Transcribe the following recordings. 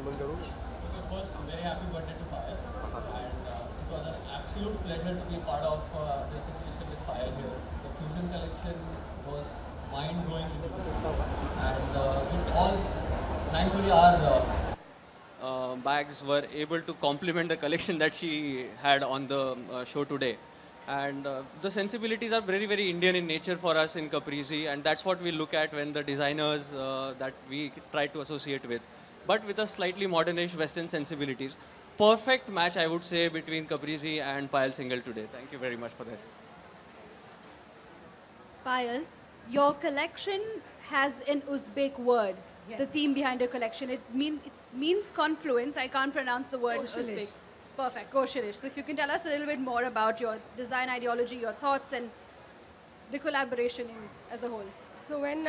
First, very happy birthday to Payal. And it was an absolute pleasure to be part of the association with Payal here. The Fusion collection was mind-blowing. And it all, thankfully, our bags were able to complement the collection that she had on the show today. And the sensibilities are very, very Indian in nature for us in Caprese, and that's what we look at when the designers that we try to associate with, but with a slightly modernish Western sensibilities. Perfect match, I would say, between Caprese and Payal Singhal today. Thank you very much for this. Payal, your collection has an Uzbek word. Yes. The theme behind your collection. It means confluence. I can't pronounce the word Uzbek. Perfect, Koshirish. So if you can tell us a little bit more about your design ideology, your thoughts, and the collaboration as a whole. So when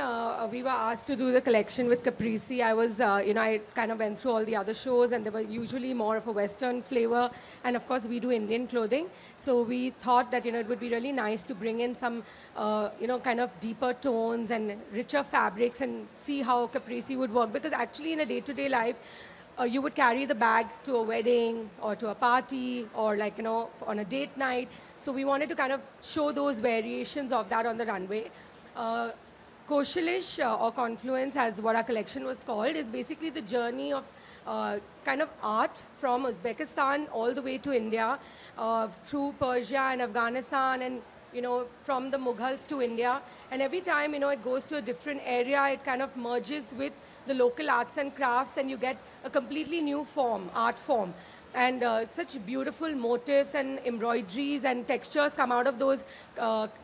we were asked to do the collection with Caprese, I was, I kind of went through all the other shows, and they were usually more of a Western flavor. And of course, we do Indian clothing. So we thought that, it would be really nice to bring in some, kind of deeper tones and richer fabrics and see how Caprese would work. Because actually, in a day-to-day life, you would carry the bag to a wedding or to a party or on a date night. So we wanted to kind of show those variations of that on the runway. Koshilish or Confluence, as what our collection was called, is basically the journey of kind of art from Uzbekistan all the way to India, through Persia and Afghanistan, and from the Mughals to India. And every time, it goes to a different area, it kind of merges with the local arts and crafts, and you get a completely new form, art form. And such beautiful motifs and embroideries and textures come out of those,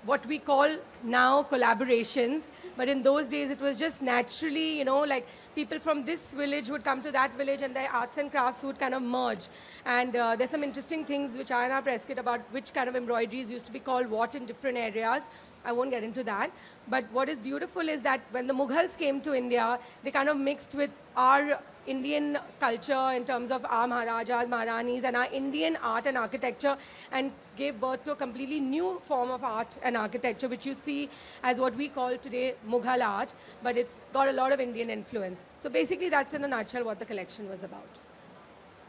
what we call now collaborations. But in those days, it was just naturally, like people from this village would come to that village and their arts and crafts would kind of merge. And there's some interesting things which are in our press kit about which kind of embroideries used to be called what in different areas. I won't get into that. But what is beautiful is that when the Mughals came to India, they kind of mixed with our Indian culture in terms of our Maharajas, Maharanis, and our Indian art and architecture, and gave birth to a completely new form of art and architecture, which you see as what we call today Mughal art, but it's got a lot of Indian influence. So basically, that's in a nutshell what the collection was about.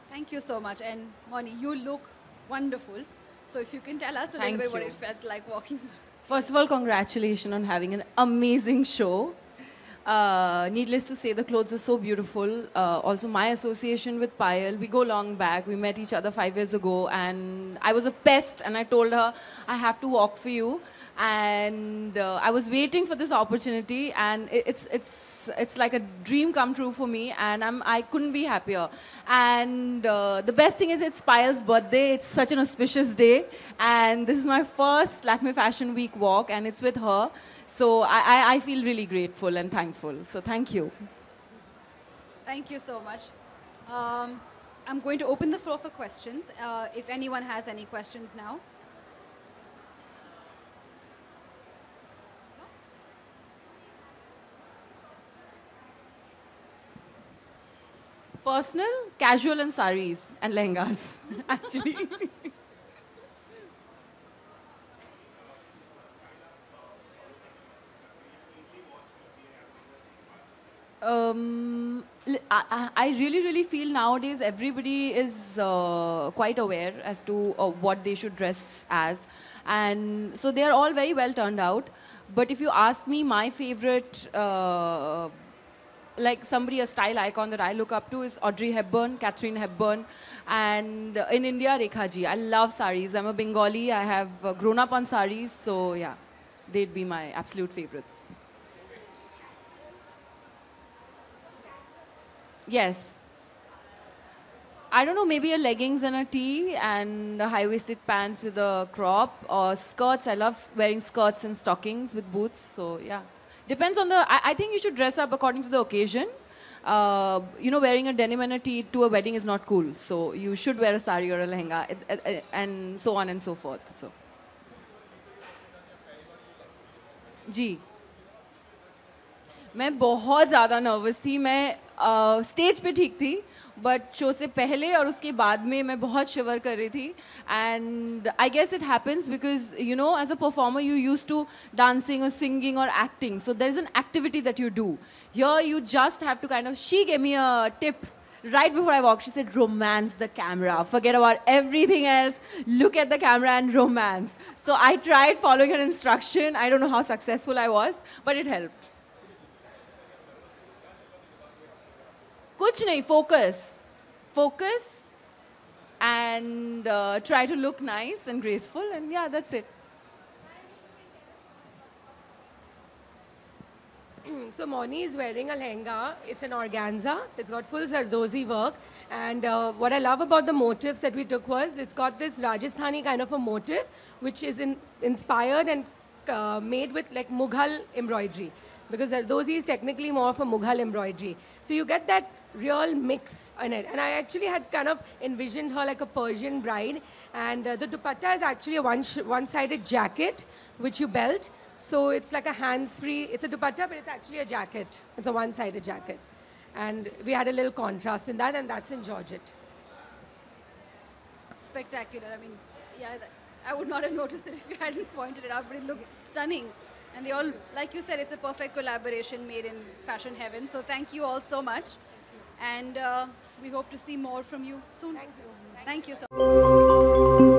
Thank you so much. And Mouni, you look wonderful. So if you can tell us a little bit what it felt like walking. First of all, congratulations on having an amazing show. Needless to say, the clothes are so beautiful. Also, my association with Payal, we go long back. We met each other 5 years ago, and I was a pest, and I told her, I have to walk for you. And I was waiting for this opportunity, and it's like a dream come true for me, and I couldn't be happier. And the best thing is it's Payal's birthday. It's such an auspicious day, and this is my first Lakme Fashion Week walk, and it's with her. So I feel really grateful and thankful. So thank you. Thank you so much. I'm going to open the floor for questions. If anyone has any questions now. Personal, casual and saris and lehengas, actually. I really feel nowadays everybody is quite aware as to what they should dress as. And so they are all very well turned out. But if you ask me, my favorite, like somebody, a style icon that I look up to is Audrey Hepburn, Catherine Hepburn. And in India, Rekha ji. I love saris. I'm a Bengali. I have grown up on saris. So yeah, they'd be my absolute favorites. Yes. I don't know, maybe a leggings and a tee and a high-waisted pants with a crop, or skirts. I love wearing skirts and stockings with boots. So yeah, depends on the, I think you should dress up according to the occasion. Wearing a denim and a tee to a wedding is not cool. So you should wear a sari or a lehenga and so on and so forth. So. जी मैं बहुत ज़्यादा nervous थी. मैं stage पे ठीक थी, but show से पहले और उसके बाद में मैं बहुत शिवर कर रही थी. And I guess it happens because as a performer you use to dancing और सिंगिंग और acting, so there is an activity that you do. Here you just have to kind of, she gave me a tip Right before I walked, she said, romance the camera. Forget about everything else. Look at the camera and romance. So I tried following her instruction. I don't know how successful I was, but it helped. Kuch nahi, focus. Focus and try to look nice and graceful. And yeah, that's it. So Mouni is wearing a lehenga. It's an organza. It's got full Zardozi work. And what I love about the motifs that we took was it's got this Rajasthani kind of a motif, which is inspired and made with like Mughal embroidery. Because Zardozi is technically more of a Mughal embroidery. So you get that real mix in it. And I actually had kind of envisioned her like a Persian bride. And the dupatta is actually a one-sided jacket, which you belt. So it's like a hands-free, it's a dupatta, but it's actually a jacket. It's a one-sided jacket. And we had a little contrast in that, and that's in Georgette. Spectacular. I mean, yeah, I would not have noticed it if you hadn't pointed it out, but it looks stunning. And they all, like you said, it's a perfect collaboration made in fashion heaven. So thank you all so much. And we hope to see more from you soon. Thank you. Thank you so much.